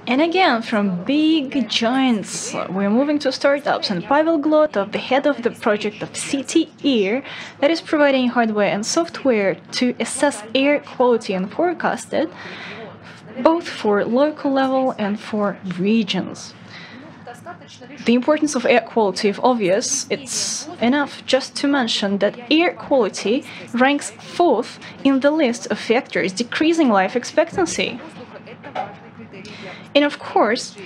And again, from big giants, we're moving to startups, and Pavel Glotov, the head of the project of CityAir, that is providing hardware and software to assess air quality and forecast it, both for local level and for regions. The importance of air quality is obvious. It's enough just to mention that air quality ranks fourth in the list of factors decreasing life expectancy. And of course,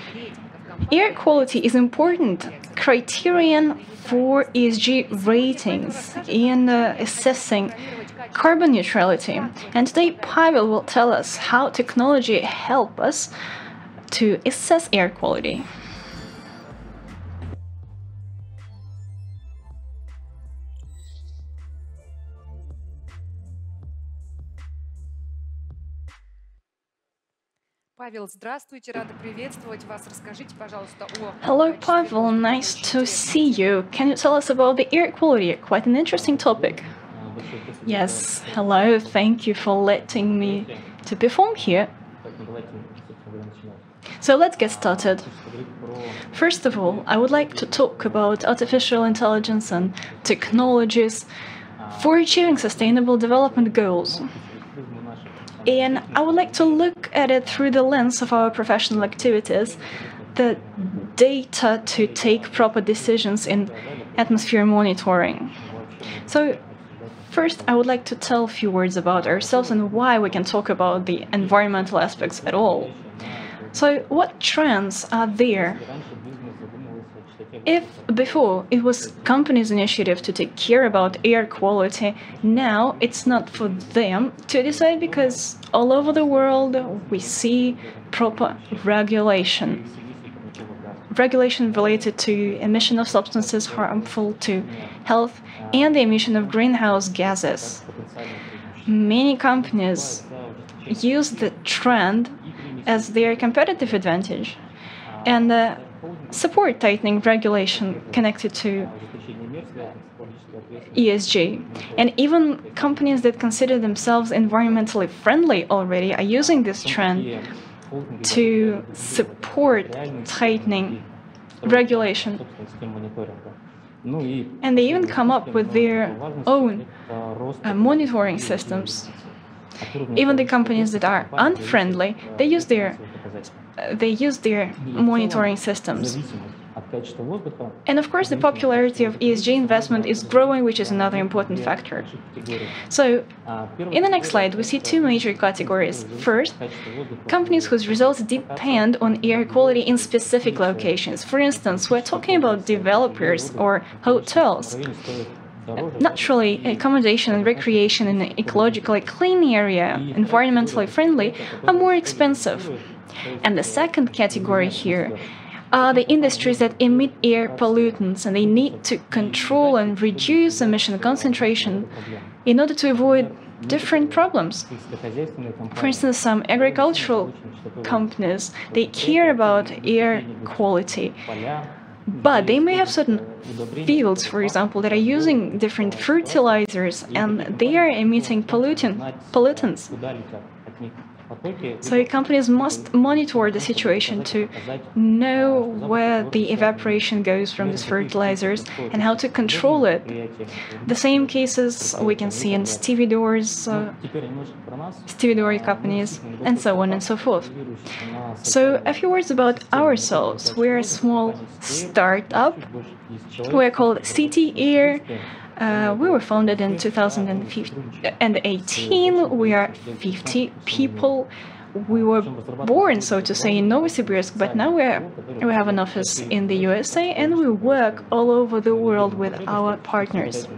air quality is an important criterion for ESG ratings in assessing carbon neutrality. And today, Pavel will tell us how technology helps us to assess air quality. Hello, Pavel. Nice to see you. Can you tell us about the air quality? Quite an interesting topic. Yes, hello. Thank you for letting me to perform here. So let's get started. First of all, I would like to talk about artificial intelligence and technologies for achieving sustainable development goals. And I would like to look at it through the lens of our professional activities, the data to take proper decisions in atmosphere monitoring. So first, I would like to tell a few words about ourselves and why we can talk about the environmental aspects at all. So what trends are there? If before it was companies' initiative to take care about air quality, now it's not for them to decide because all over the world we see proper regulation. Regulation related to emission of substances harmful to health and the emission of greenhouse gases. Many companies use the trend as their competitive advantage and support tightening regulation connected to ESG. And even companies that consider themselves environmentally friendly already are using this trend to support tightening regulation. And they even come up with their own monitoring systems. Even the companies that are unfriendly, they use their monitoring systems. And of course, the popularity of ESG investment is growing, which is another important factor. So, in the next slide, we see two major categories. First, companies whose results depend on air quality in specific locations. For instance, we're talking about developers or hotels. Naturally, accommodation and recreation in an ecologically clean area, environmentally friendly, are more expensive. And the second category here are the industries that emit air pollutants, and they need to control and reduce emission concentration in order to avoid different problems. For instance, some agricultural companies, they care about air quality, but they may have certain fields, for example, that are using different fertilizers and they are emitting pollutants. So companies must monitor the situation to know where the evaporation goes from these fertilizers and how to control it. The same cases we can see in stevedore companies, and so on and so forth. So a few words about ourselves. We're a small startup. We're called CityAir. We were founded in 2018. We are 50 people. We were born, so to say, in Novosibirsk, but now we have an office in the USA, and we work all over the world with our partners.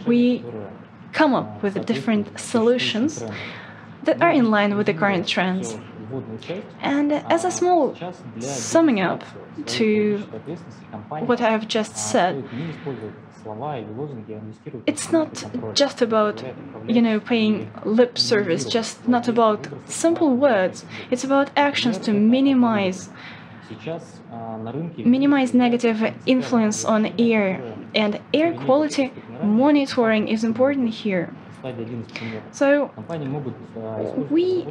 We come up with different solutions that are in line with the current trends. And as a small summing up to what I have just said, it's not just about, paying lip service, just not about simple words. It's about actions to minimize negative influence on air. And air quality monitoring is important here. So we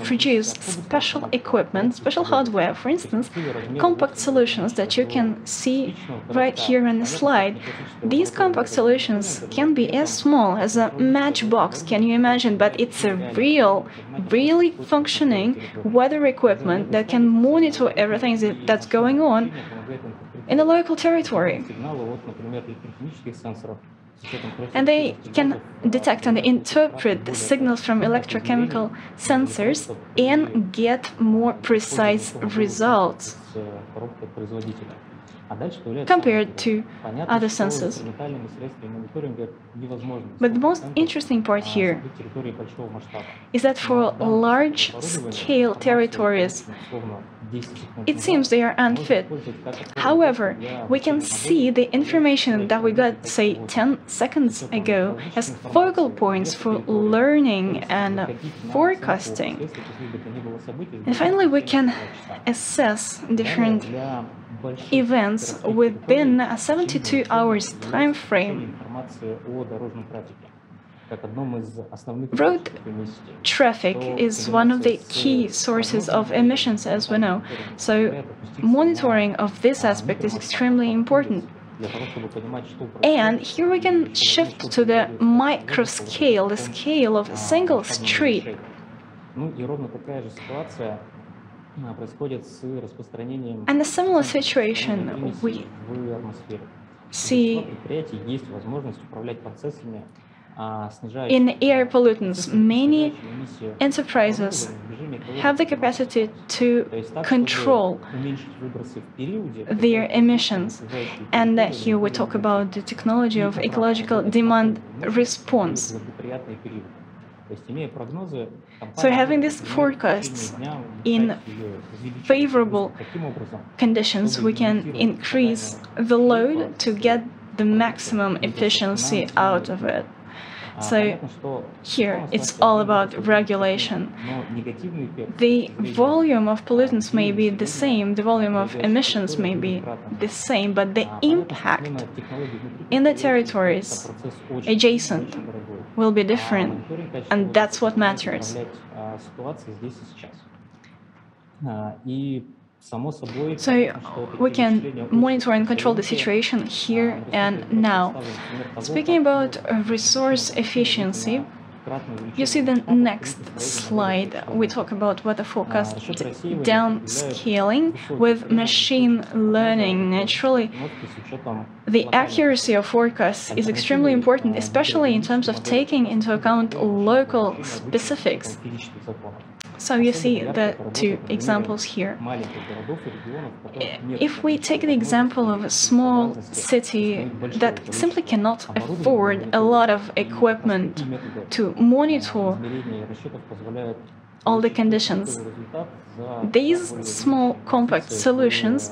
produce special equipment, special hardware, for instance, compact solutions that you can see right here on the slide. These compact solutions can be as small as a matchbox, can you imagine? But it's a really functioning weather equipment that can monitor everything that's going on in the local territory. And they can detect and interpret the signals from electrochemical sensors and get more precise results compared to other sensors. But the most interesting part here is that for large-scale territories, it seems they are unfit. However, we can see the information that we got, say, 10 seconds ago as focal points for learning and forecasting. And finally, we can assess different events within a 72 hours time frame. Road traffic is one of the key sources of emissions, as we know, so monitoring of this aspect is extremely important. And here we can shift to the micro scale, the scale of a single street. And a similar situation we see in air pollutants. Many enterprises have the capacity to control their emissions. And here we talk about the technology of ecological demand response. So having these forecasts in favorable conditions, we can increase the load to get the maximum efficiency out of it. So here it's all about regulation. The volume of pollutants may be the same, the volume of emissions may be the same, but the impact in the territories adjacent will be different, and that's what matters. So we can monitor and control the situation here and now. Speaking about resource efficiency, you see the next slide. We talk about weather forecast downscaling with machine learning. Naturally, the accuracy of forecasts is extremely important, especially in terms of taking into account local specifics. So you see the two examples here. If we take the example of a small city that simply cannot afford a lot of equipment to monitor all the conditions, these small compact solutions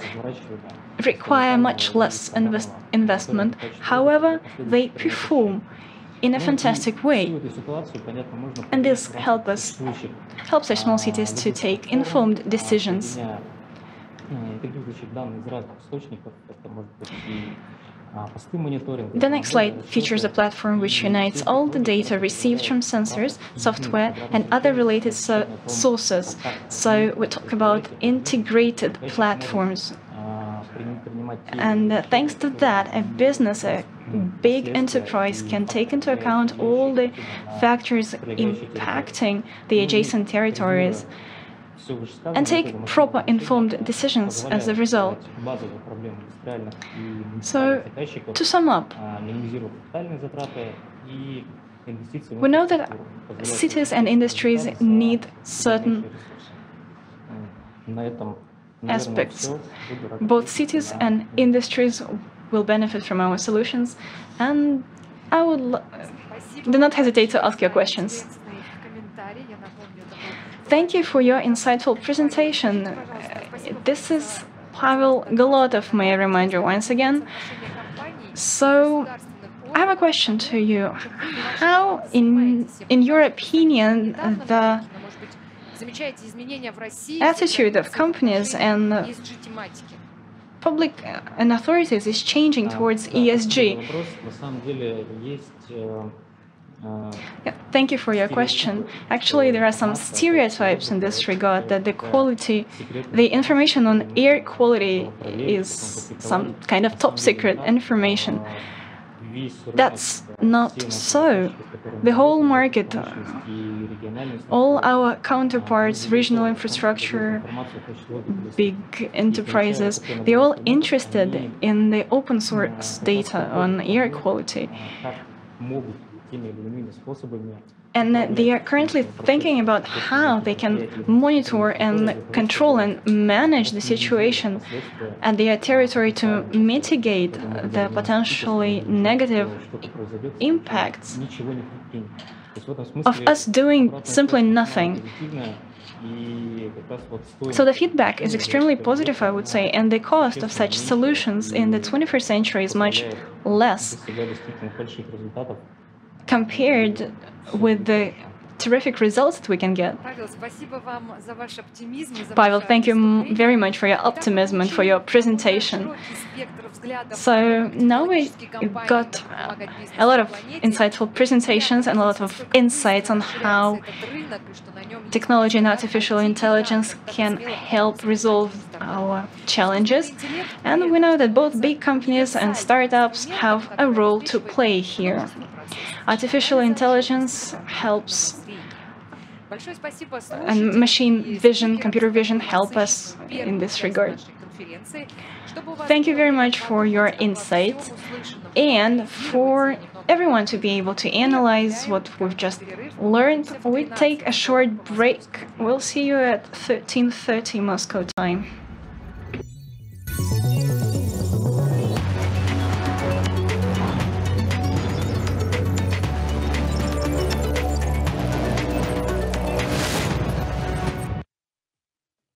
require much less investment. However, they perform in a fantastic way. And this helps our small cities to take informed decisions. The next slide features a platform which unites all the data received from sensors, software, and other related sources. So we talk about integrated platforms. And thanks to that, a business, a big enterprise can take into account all the factors impacting the adjacent territories and take proper informed decisions as a result. So, to sum up, we know that cities and industries need certain aspects. Both cities and industries will benefit from our solutions, and I would do not hesitate to ask your questions. Thank you for your insightful presentation. This is Pavel Glotov, may I remind you once again. So, I have a question to you. How, in your opinion, the attitude of companies and public and authorities is changing towards ESG? Yeah, thank you for your question. Actually, there are some stereotypes in this regard that the information on air quality is some kind of top secret information. That's not so. The whole market, all our counterparts, regional infrastructure, big enterprises, they're all interested in the open source data on air quality. And they are currently thinking about how they can monitor and control and manage the situation at their territory to mitigate the potentially negative impacts of us doing simply nothing. So the feedback is extremely positive, I would say, and the cost of such solutions in the 21st century is much less compared with the terrific results that we can get. Pavel, thank you very much for your optimism and for your presentation. So now we got a lot of insightful presentations and a lot of insights on how technology and artificial intelligence can help resolve our challenges. And we know that both big companies and startups have a role to play here. Artificial intelligence helps, and machine vision, computer vision help us in this regard. Thank you very much for your insights and for everyone to be able to analyze what we've just learned. We take a short break. We'll see you at 13:30 Moscow time.